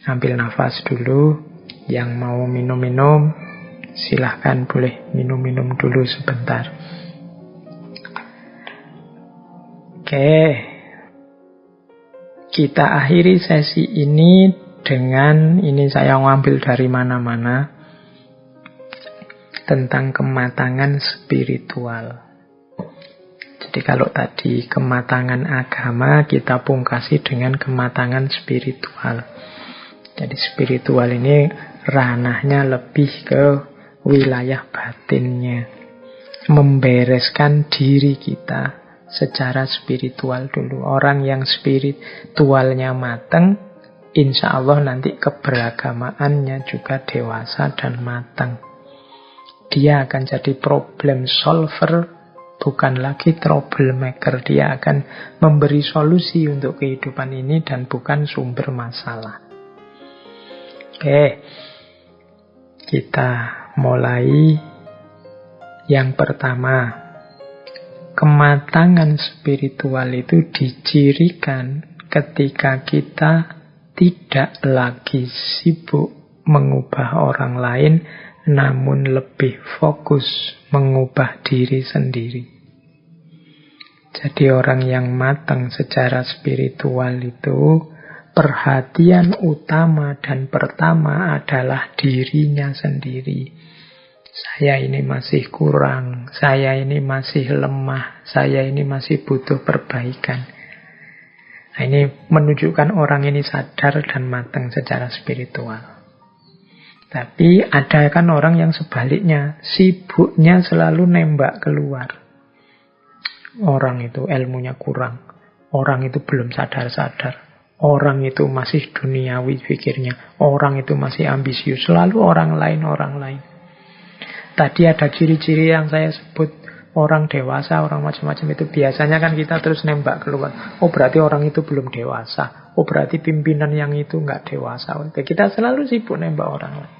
Ambil nafas dulu. Yang mau minum-minum, silahkan boleh minum-minum dulu sebentar. Oke. Kita akhiri sesi ini dengan, ini saya ngambil dari mana-mana, tentang kematangan spiritual. Jadi kalau tadi kematangan agama, kita pungkasi dengan kematangan spiritual. Jadi spiritual ini ranahnya lebih ke wilayah batinnya. Membereskan diri kita secara spiritual dulu. Orang yang spiritualnya matang, insya Allah nanti keberagamaannya juga dewasa dan matang. Dia akan jadi problem solver, bukan lagi troublemaker. Dia akan memberi solusi untuk kehidupan ini dan bukan sumber masalah. Oke, kita mulai. Yang pertama, kematangan spiritual itu dicirikan ketika kita tidak lagi sibuk mengubah orang lain, namun lebih fokus mengubah diri sendiri. Jadi orang yang matang secara spiritual itu perhatian utama dan pertama adalah dirinya sendiri. Saya ini masih kurang, saya ini masih lemah, saya ini masih butuh perbaikan. Nah, ini menunjukkan orang ini sadar dan matang secara spiritual. Tapi ada kan orang yang sebaliknya, sibuknya selalu nembak keluar. Orang itu ilmunya kurang, orang itu belum sadar-sadar. Orang itu masih duniawi pikirnya. Orang itu masih ambisius. Selalu orang lain. Tadi ada ciri-ciri yang saya sebut. Orang dewasa, orang macam-macam itu. Biasanya kan kita terus nembak keluar. Oh berarti orang itu belum dewasa. Oh berarti pimpinan yang itu nggak dewasa. Kita selalu sibuk nembak orang lain.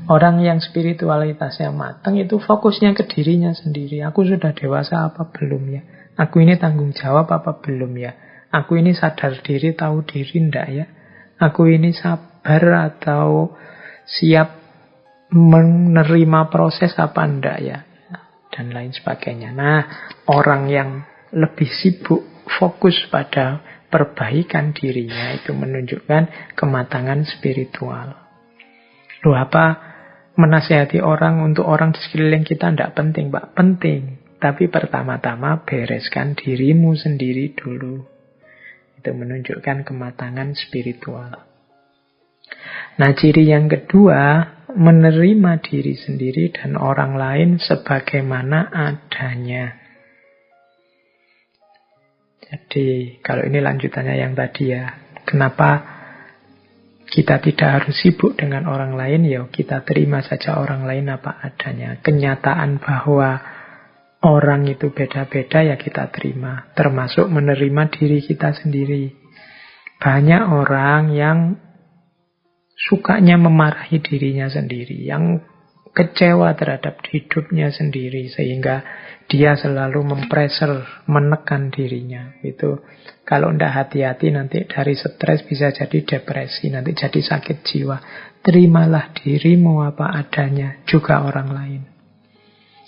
Orang yang spiritualitasnya matang itu fokusnya ke dirinya sendiri. Aku sudah dewasa apa belum ya? Aku ini tanggung jawab apa belum ya? Aku ini sadar diri, tahu diri enggak ya? Aku ini sabar atau siap menerima proses apa enggak ya? Dan lain sebagainya. Nah, orang yang lebih sibuk fokus pada perbaikan dirinya itu menunjukkan kematangan spiritual. Loh, apa menasihati orang untuk orang di sekeliling kita enggak penting, Pak? Penting. Tapi pertama-tama bereskan dirimu sendiri dulu. Itu menunjukkan kematangan spiritual. Nah, ciri yang kedua, menerima diri sendiri dan orang lain sebagaimana adanya. Jadi, kalau ini lanjutannya yang tadi ya, kenapa kita tidak harus sibuk dengan orang lain? Ya, kita terima saja orang lain apa adanya. Kenyataan bahwa orang itu beda-beda ya kita terima. Termasuk menerima diri kita sendiri. Banyak orang yang sukanya memarahi dirinya sendiri. Yang kecewa terhadap hidupnya sendiri. Sehingga dia selalu mempressure, menekan dirinya. Itu kalau tidak hati-hati nanti dari stres bisa jadi depresi. Nanti jadi sakit jiwa. Terimalah dirimu apa adanya. Juga orang lain.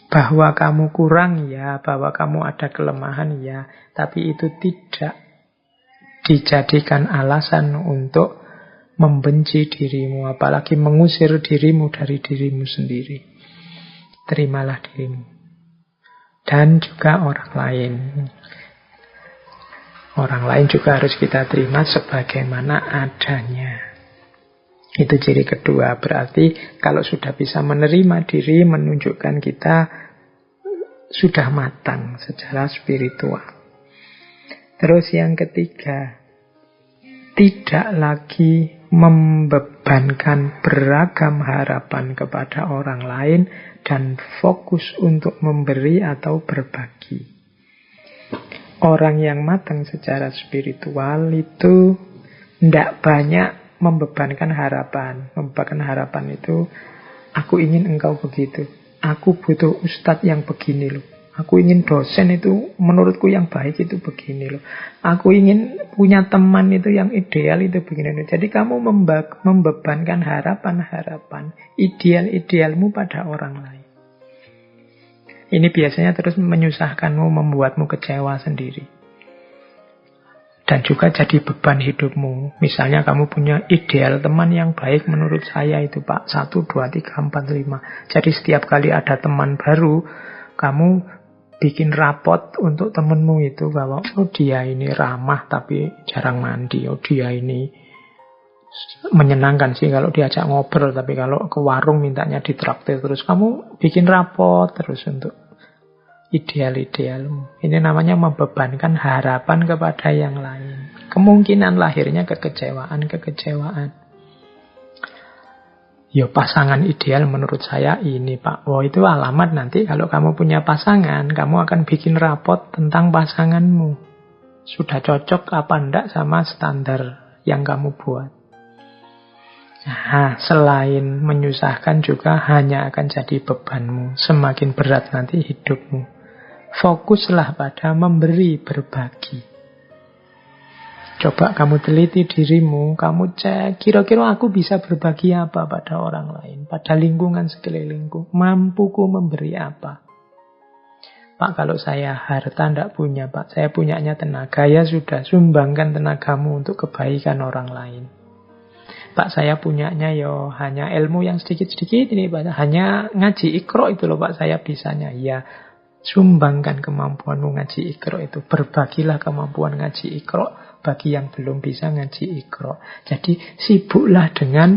Bahwa kamu kurang ya, bahwa kamu ada kelemahan ya, tapi itu tidak dijadikan alasan untuk membenci dirimu, apalagi mengusir dirimu dari dirimu sendiri. Terimalah dirimu. Dan juga orang lain. Orang lain juga harus kita terima sebagaimana adanya. Itu ciri kedua. Berarti kalau sudah bisa menerima diri, menunjukkan kita sudah matang secara spiritual. Terus yang ketiga, tidak lagi membebankan beragam harapan kepada orang lain dan fokus untuk memberi atau berbagi. Orang yang matang secara spiritual itu tidak banyak membebankan harapan. Membebankan harapan itu, aku ingin engkau begitu. Aku butuh ustadz yang begini loh. Aku ingin dosen itu menurutku yang baik itu begini loh. Aku ingin punya teman itu yang ideal itu begini loh. Jadi kamu membebankan harapan-harapan, ideal-idealmu pada orang lain. Ini biasanya terus menyusahkanmu, membuatmu kecewa sendiri. Dan juga jadi beban hidupmu. Misalnya kamu punya ideal teman yang baik menurut saya itu Pak. 1, 2, 3, 4, 5. Jadi setiap kali ada teman baru, kamu bikin rapot untuk temenmu itu bahwa oh dia ini ramah tapi jarang mandi. Oh dia ini menyenangkan sih kalau diajak ngobrol. Tapi kalau ke warung mintanya ditraktir terus. Kamu bikin rapot terus untuk ideal-idealmu. Ini namanya membebankan harapan kepada yang lain. Kemungkinan lahirnya kekecewaan. Ya pasangan ideal menurut saya ini Pak. Oh itu alamat nanti kalau kamu punya pasangan, kamu akan bikin rapot tentang pasanganmu. Sudah cocok apa enggak sama standar yang kamu buat. Nah, selain menyusahkan juga hanya akan jadi bebanmu. Semakin berat nanti hidupmu. Fokuslah pada memberi, berbagi. Coba kamu teliti dirimu, kamu cek kira-kira aku bisa berbagi apa pada orang lain, pada lingkungan sekelilingku, mampuku memberi apa. Pak, kalau saya harta tidak punya, Pak, saya punyanya tenaga, ya sudah, sumbangkan tenagamu untuk kebaikan orang lain. Pak, saya punyanya yo hanya ilmu yang sedikit-sedikit ini, Pak, hanya ngaji Iqra itu loh Pak, saya bisanya. Ya, sumbangkan kemampuanmu ngaji Iqra itu. Berbagilah kemampuan ngaji Iqra bagi yang belum bisa ngaji Iqra. Jadi sibuklah dengan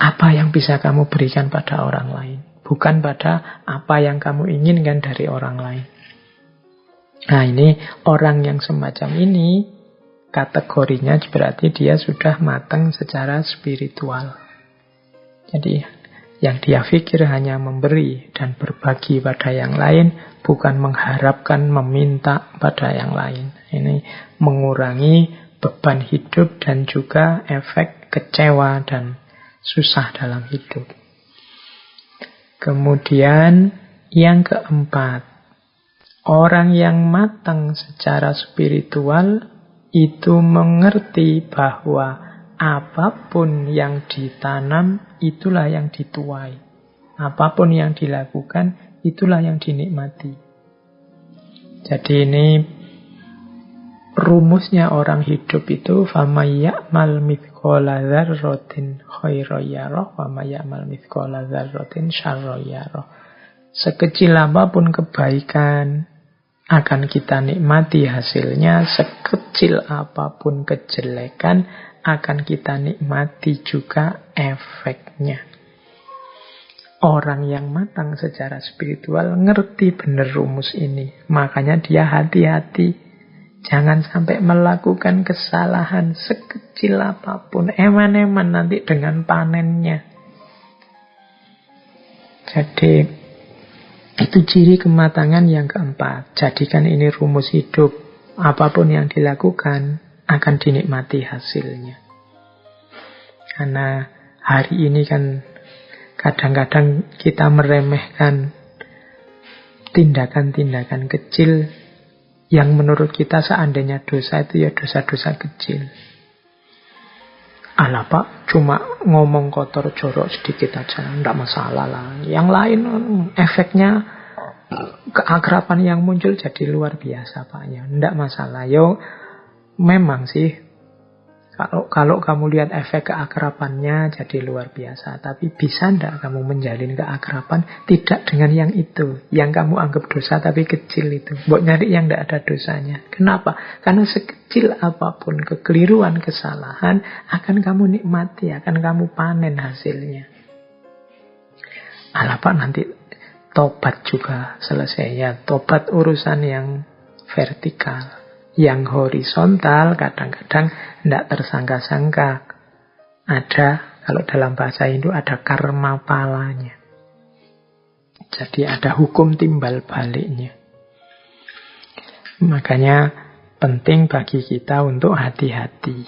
apa yang bisa kamu berikan pada orang lain. Bukan pada apa yang kamu inginkan dari orang lain. Nah ini orang yang semacam ini kategorinya berarti dia sudah matang secara spiritual. Jadi yang dia pikir hanya memberi dan berbagi pada yang lain, bukan mengharapkan, meminta pada yang lain. Ini mengurangi beban hidup dan juga efek kecewa dan susah dalam hidup. Kemudian yang keempat, orang yang matang secara spiritual itu mengerti bahwa apapun yang ditanam, itulah yang dituai. Apapun yang dilakukan, itulah yang dinikmati. Jadi ini rumusnya orang hidup itu, فَمَنْ يَعْمَلْ مِثْقَالَ ذَرَّةٍ خَيْرًا يَرَهُ وَمَنْ يَعْمَلْ مِثْقَالَ ذَرَّةٍ شَرًّا يَرَهُ. Sekecil apapun kebaikan akan kita nikmati hasilnya, sekecil apapun kejelekan akan kita nikmati juga efeknya. Orang yang matang secara spiritual ngerti benar rumus ini. Makanya dia hati-hati. Jangan sampai melakukan kesalahan sekecil apapun. Eman-eman nanti dengan panennya. Jadi itu ciri kematangan yang keempat. Jadikan ini rumus hidup. Apapun yang dilakukan akan dinikmati hasilnya. Karena hari ini kan kadang-kadang kita meremehkan tindakan-tindakan kecil yang menurut kita seandainya dosa itu ya dosa-dosa kecil. Alah Pak, cuma ngomong kotor jorok sedikit aja, enggak masalah lah. Yang lain efeknya keakraban yang muncul jadi luar biasa Pak ya, enggak masalah. Yo memang sih kalau kamu lihat efek keakrabannya jadi luar biasa, tapi bisa enggak kamu menjalin keakraban tidak dengan yang itu, yang kamu anggap dosa tapi kecil itu. Mbok nyari yang enggak ada dosanya. Kenapa? Karena sekecil apapun kekeliruan, kesalahan akan kamu nikmati, akan kamu panen hasilnya. Alah Pak, nanti tobat juga selesainya. Tobat urusan yang vertikal. Yang horizontal kadang-kadang tidak tersangka-sangka. Ada, kalau dalam bahasa Hindu ada karma palanya. Jadi ada hukum timbal baliknya. Makanya penting bagi kita untuk hati-hati.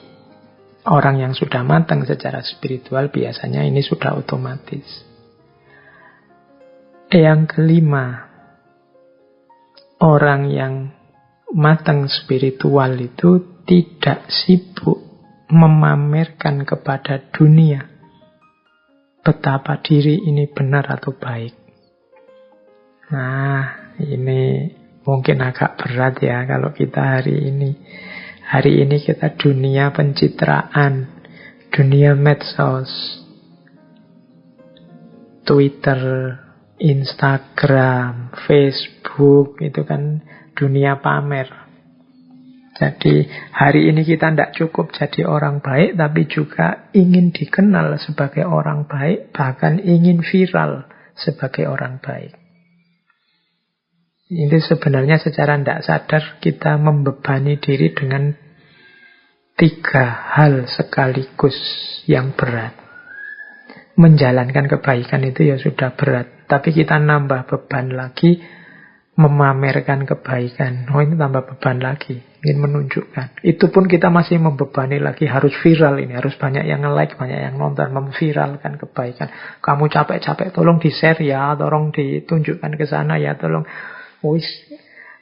Orang yang sudah matang secara spiritual biasanya ini sudah otomatis. Yang kelima, orang yang matang spiritual itu tidak sibuk memamerkan kepada dunia betapa diri ini benar atau baik. Nah, ini mungkin agak berat ya kalau kita hari ini. Hari ini kita dunia pencitraan, dunia medsos, Twitter, Instagram, Facebook, itu kan dunia pamer. Jadi hari ini kita tidak cukup jadi orang baik, tapi juga ingin dikenal sebagai orang baik, bahkan ingin viral sebagai orang baik. Ini sebenarnya secara tidak sadar kita membebani diri dengan 3 hal sekaligus yang berat. Menjalankan kebaikan itu ya sudah berat, tapi kita nambah beban lagi memamerkan kebaikan. Oh, ini tambah beban lagi, ingin menunjukkan. Itu pun kita masih membebani lagi, harus viral ini, harus banyak yang nge-like, banyak yang nonton, memviralkan kebaikan. Kamu capek-capek, tolong di-share ya, tolong ditunjukkan ke sana ya, tolong. Wis,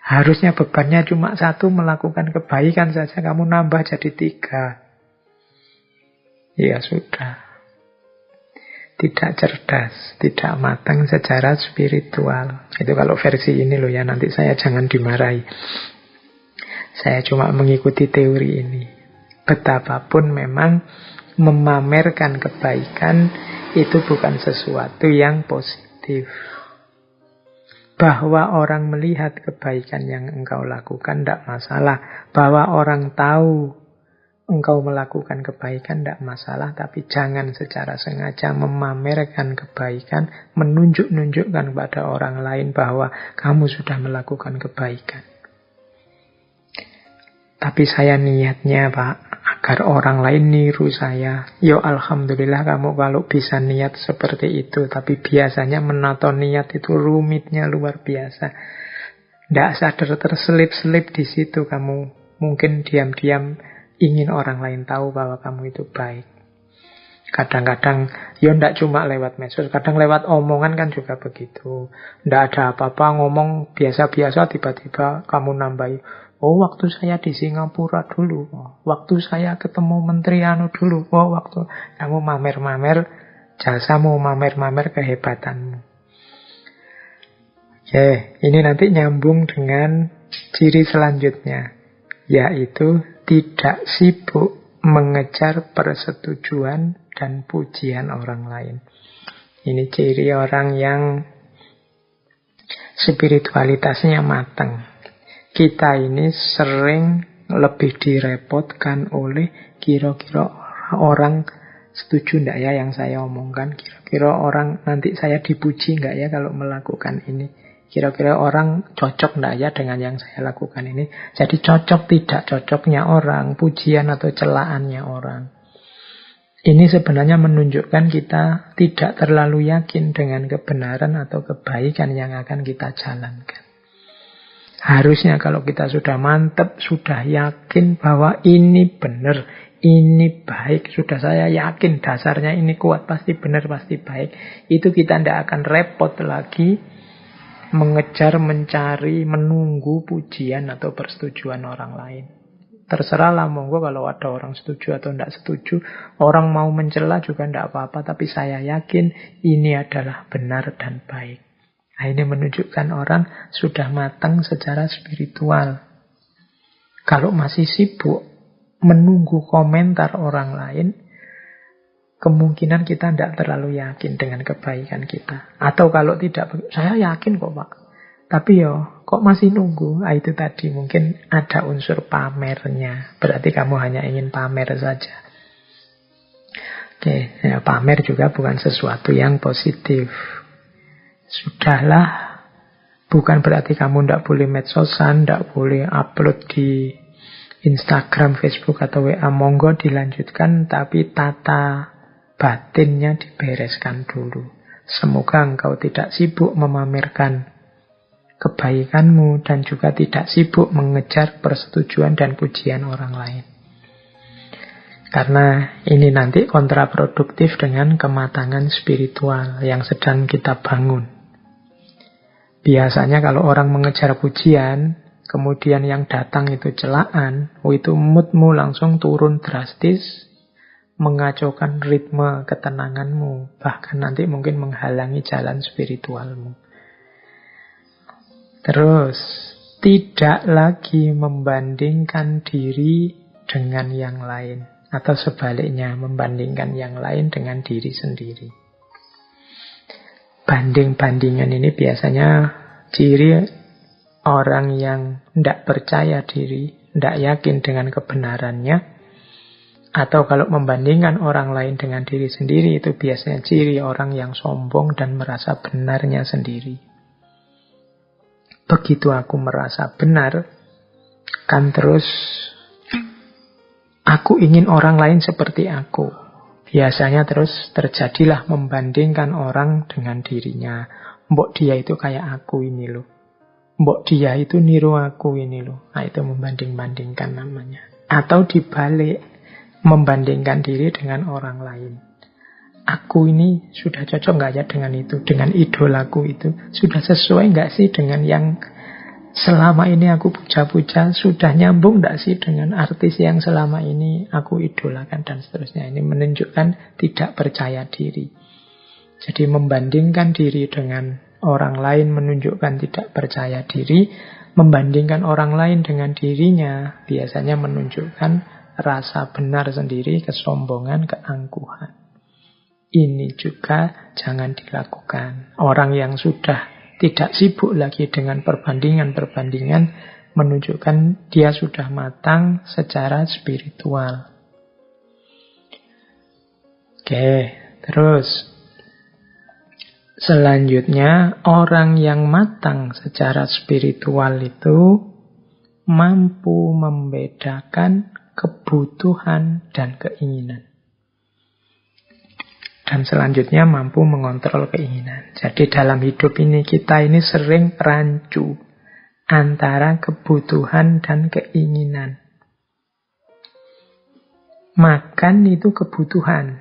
harusnya bebannya cuma 1, melakukan kebaikan saja, kamu nambah jadi 3. Ya sudah. Tidak cerdas, tidak matang secara spiritual. Itu kalau versi ini loh ya, nanti saya jangan dimarahi. Saya cuma mengikuti teori ini. Betapapun memang memamerkan kebaikan itu bukan sesuatu yang positif. Bahwa orang melihat kebaikan yang engkau lakukan tidak masalah. Bahwa orang tahu engkau melakukan kebaikan tidak masalah, tapi jangan secara sengaja memamerkan kebaikan, menunjuk-nunjukkan kepada orang lain bahwa kamu sudah melakukan kebaikan. Tapi saya niatnya, Pak, agar orang lain niru saya. Ya alhamdulillah kamu kalau bisa niat seperti itu, tapi biasanya menato niat itu rumitnya luar biasa. Tidak sadar terselip-selip di situ kamu. Mungkin diam-diam ingin orang lain tahu bahwa kamu itu baik. Kadang-kadang, ya tidak cuma lewat medsos, kadang lewat omongan kan juga begitu. Tidak ada apa-apa, ngomong biasa-biasa, tiba-tiba kamu nambahi, oh waktu saya di Singapura dulu, oh, waktu saya ketemu Menteri anu dulu, oh waktu kamu mamer-mamer jasamu, mamer-mamer kehebatanmu. Oke, ini nanti nyambung dengan ciri selanjutnya, yaitu tidak sibuk mengejar persetujuan dan pujian orang lain. Ini ciri orang yang spiritualitasnya matang. Kita ini sering lebih direpotkan oleh kira-kira orang setuju enggak ya yang saya omongkan. Kira-kira orang nanti saya dipuji enggak ya kalau melakukan ini. Kira-kira orang cocok enggak ya dengan yang saya lakukan ini. Jadi cocok tidak cocoknya orang, pujian atau celaannya orang. Ini sebenarnya menunjukkan kita tidak terlalu yakin dengan kebenaran atau kebaikan yang akan kita jalankan. Harusnya kalau kita sudah mantap, sudah yakin bahwa ini benar, ini baik, sudah saya yakin dasarnya ini kuat, pasti benar, pasti baik. Itu kita tidak akan repot lagi mengejar, mencari, menunggu pujian atau persetujuan orang lain. Terserahlah, monggo kalau ada orang setuju atau tidak setuju. Orang mau mencela juga tidak apa-apa, tapi saya yakin ini adalah benar dan baik. Nah, ini menunjukkan orang sudah matang secara spiritual. Kalau masih sibuk menunggu komentar orang lain, kemungkinan kita tidak terlalu yakin dengan kebaikan kita. Atau kalau tidak, saya yakin kok Pak. Tapi kok masih nunggu? Nah, itu tadi mungkin ada unsur pamernya. Berarti kamu hanya ingin pamer saja. Oke, ya, pamer juga bukan sesuatu yang positif. Sudahlah. Bukan berarti kamu tidak boleh medsosan, tidak boleh upload di Instagram, Facebook, atau WA. Monggo dilanjutkan, tapi tata batinnya dibereskan dulu. Semoga engkau tidak sibuk memamerkan kebaikanmu dan juga tidak sibuk mengejar persetujuan dan pujian orang lain. Karena ini nanti kontraproduktif dengan kematangan spiritual yang sedang kita bangun. Biasanya kalau orang mengejar pujian, kemudian yang datang itu celaan, itu moodmu langsung turun drastis, mengacaukan ritme ketenanganmu, bahkan nanti mungkin menghalangi jalan spiritualmu. Terus, tidak lagi membandingkan diri dengan yang lain. Atau sebaliknya, membandingkan yang lain dengan diri sendiri. Banding-bandingan ini biasanya ciri orang yang tidak percaya diri, tidak yakin dengan kebenarannya. Atau kalau membandingkan orang lain dengan diri sendiri, itu biasanya ciri orang yang sombong dan merasa benarnya sendiri. Begitu aku merasa benar, kan terus aku ingin orang lain seperti aku. Biasanya terus terjadilah membandingkan orang dengan dirinya. Mbok dia itu kayak aku ini loh. Mbok dia itu niru aku ini loh. Nah, itu membanding-bandingkan namanya. Atau dibalik, membandingkan diri dengan orang lain. Aku ini sudah cocok nggak ya dengan itu, dengan idolaku itu? Sudah sesuai nggak sih dengan yang selama ini aku puja-puja? Sudah nyambung nggak sih dengan artis yang selama ini aku idolakan dan seterusnya? Ini menunjukkan tidak percaya diri. Jadi membandingkan diri dengan orang lain menunjukkan tidak percaya diri. Membandingkan orang lain dengan dirinya biasanya menunjukkan rasa benar sendiri, kesombongan, keangkuhan. Ini juga jangan dilakukan. Orang yang sudah tidak sibuk lagi dengan perbandingan-perbandingan menunjukkan dia sudah matang secara spiritual. Oke, terus selanjutnya orang yang matang secara spiritual itu mampu membedakan kebutuhan dan keinginan. Dan selanjutnya mampu mengontrol keinginan. Jadi dalam hidup ini kita ini sering rancu antara kebutuhan dan keinginan. Makan itu kebutuhan.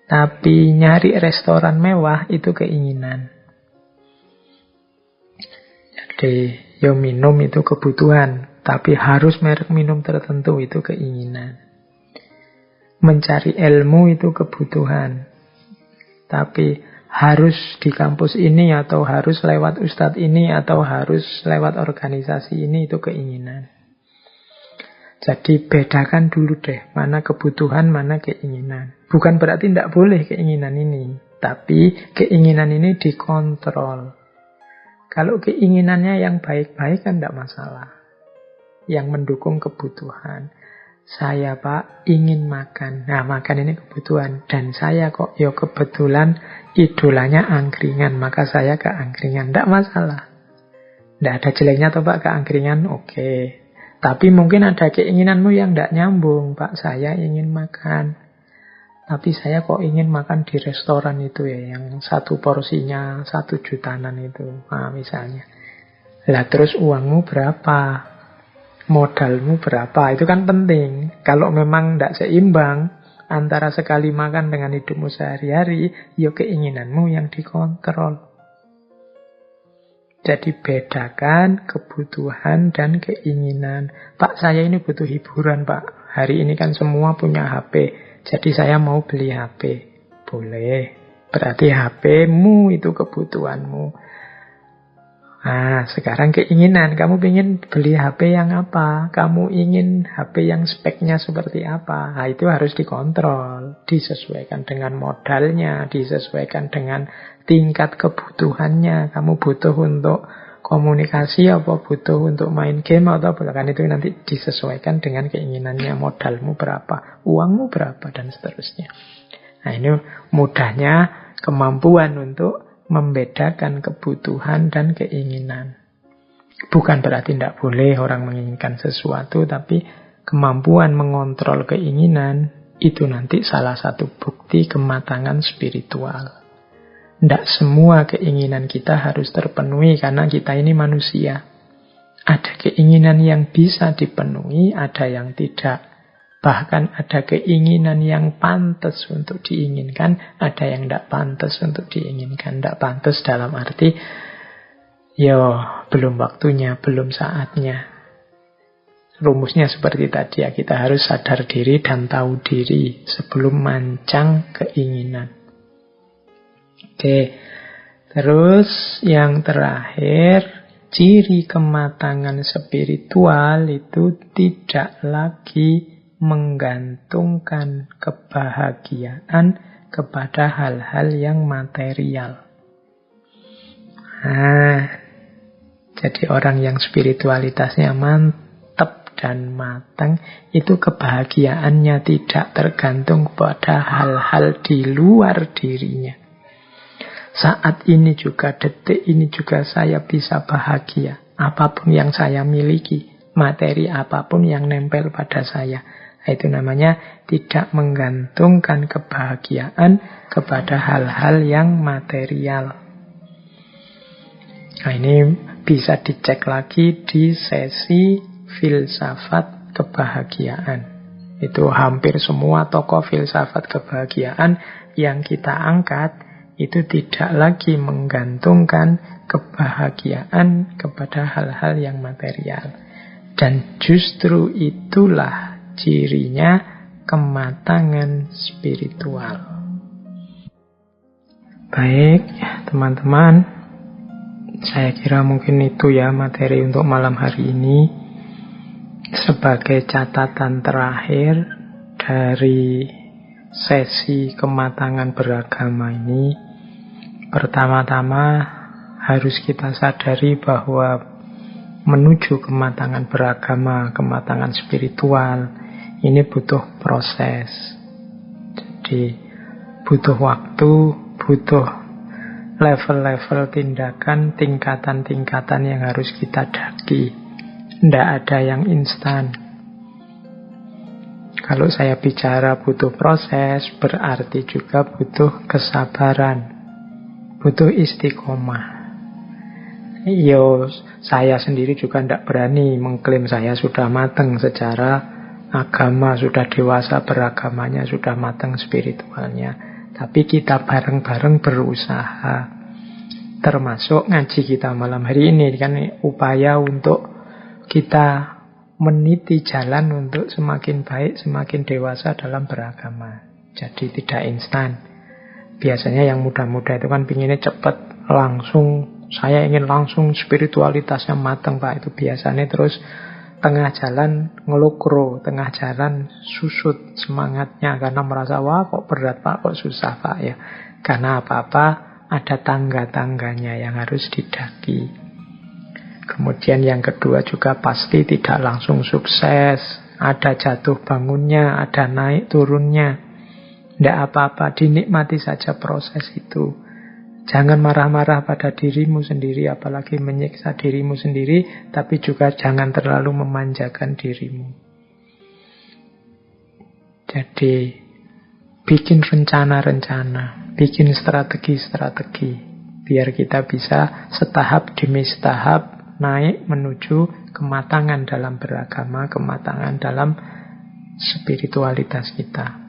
Tapi nyari restoran mewah itu keinginan. Jadi minum itu kebutuhan. Tapi harus merek minum tertentu itu keinginan. Mencari ilmu itu kebutuhan. Tapi harus di kampus ini atau harus lewat ustadz ini atau harus lewat organisasi ini itu keinginan. Jadi bedakan dulu deh mana kebutuhan, mana keinginan. Bukan berarti tidak boleh keinginan ini. Tapi keinginan ini dikontrol. Kalau keinginannya yang baik-baik kan tidak masalah. Yang mendukung kebutuhan. Saya Pak ingin makan. Nah makan ini kebutuhan. Dan saya kok kebetulan idolanya angkringan. Maka saya ke angkringan. Tidak masalah. Tidak ada jeleknya toh Pak ke angkringan. Oke. Tapi mungkin ada keinginanmu yang tidak nyambung. Pak saya ingin makan. Tapi saya kok ingin makan di restoran itu ya. Yang satu porsinya 1 jutaan itu. Nah misalnya. Lah terus uangmu berapa? Modalmu berapa? Itu kan penting. Kalau memang tidak seimbang antara sekali makan dengan hidupmu sehari-hari, ya keinginanmu yang dikontrol. Jadi bedakan kebutuhan dan keinginan. Pak, saya ini butuh hiburan, Pak. Hari ini kan semua punya HP. Jadi saya mau beli HP. Boleh. Berarti HP-mu itu kebutuhanmu. Nah, sekarang keinginan. Kamu ingin beli HP yang apa? Kamu ingin HP yang speknya seperti apa? Nah, itu harus dikontrol. Disesuaikan dengan modalnya. Disesuaikan dengan tingkat kebutuhannya. Kamu butuh untuk komunikasi apa butuh untuk main game atau apa. Kan itu nanti disesuaikan dengan keinginannya. Modalmu berapa? Uangmu berapa? Dan seterusnya. Nah, ini mudahnya kemampuan untuk membedakan kebutuhan dan keinginan. Bukan berarti tidak boleh orang menginginkan sesuatu, tapi kemampuan mengontrol keinginan itu nanti salah satu bukti kematangan spiritual. Tidak semua keinginan kita harus terpenuhi karena kita ini manusia. Ada keinginan yang bisa dipenuhi, ada yang tidak. Bahkan ada keinginan yang pantas untuk diinginkan, ada yang tidak pantas untuk diinginkan. Tidak pantas dalam arti Yo, belum waktunya, belum saatnya. Rumusnya seperti tadi ya, kita harus sadar diri dan tahu diri sebelum mancang keinginan. Oke, terus yang terakhir, ciri kematangan spiritual itu tidak lagi menggantungkan kebahagiaan kepada hal-hal yang material. Jadi orang yang spiritualitasnya mantap dan matang, itu kebahagiaannya tidak tergantung pada hal-hal di luar dirinya. Saat ini juga, detik ini juga saya bisa bahagia. Apapun yang saya miliki, materi apapun yang nempel pada saya. Itu namanya tidak menggantungkan kebahagiaan kepada hal-hal yang material. Nah, ini bisa dicek lagi di sesi filsafat kebahagiaan. Itu hampir semua tokoh filsafat kebahagiaan yang kita angkat itu tidak lagi menggantungkan kebahagiaan kepada hal-hal yang material. Dan justru itulah cirinya kematangan spiritual. Baik, teman-teman, saya kira mungkin itu ya materi untuk malam hari ini. Sebagai catatan terakhir dari sesi kematangan beragama ini, pertama-tama harus kita sadari bahwa menuju kematangan beragama, kematangan spiritual, ini butuh proses. Jadi butuh waktu, butuh level-level tindakan, tingkatan-tingkatan yang harus kita daki. Tidak ada yang instan. Kalau saya bicara butuh proses, berarti juga butuh kesabaran, butuh istiqomah. Saya sendiri juga tidak berani mengklaim saya sudah matang secara agama, sudah dewasa beragamanya, sudah matang spiritualnya. Tapi kita bareng-bareng berusaha. Termasuk ngaji kita malam hari ini kan upaya untuk kita meniti jalan untuk semakin baik, semakin dewasa dalam beragama. Jadi tidak instan. Biasanya yang muda-muda itu kan pinginnya cepat, langsung. Saya ingin langsung spiritualitasnya matang, Pak. Itu biasanya terus tengah jalan ngelukro, tengah jalan susut semangatnya karena merasa, wah kok berat Pak, kok susah Pak ya. Karena apa-apa ada tangga-tangganya yang harus didaki. Kemudian yang kedua juga pasti tidak langsung sukses. Ada jatuh bangunnya, ada naik turunnya. Tidak apa-apa, dinikmati saja proses itu. Jangan marah-marah pada dirimu sendiri, apalagi menyiksa dirimu sendiri, tapi juga jangan terlalu memanjakan dirimu. Jadi, bikin rencana-rencana, bikin strategi-strategi, biar kita bisa setahap demi setahap naik menuju kematangan dalam beragama, kematangan dalam spiritualitas kita.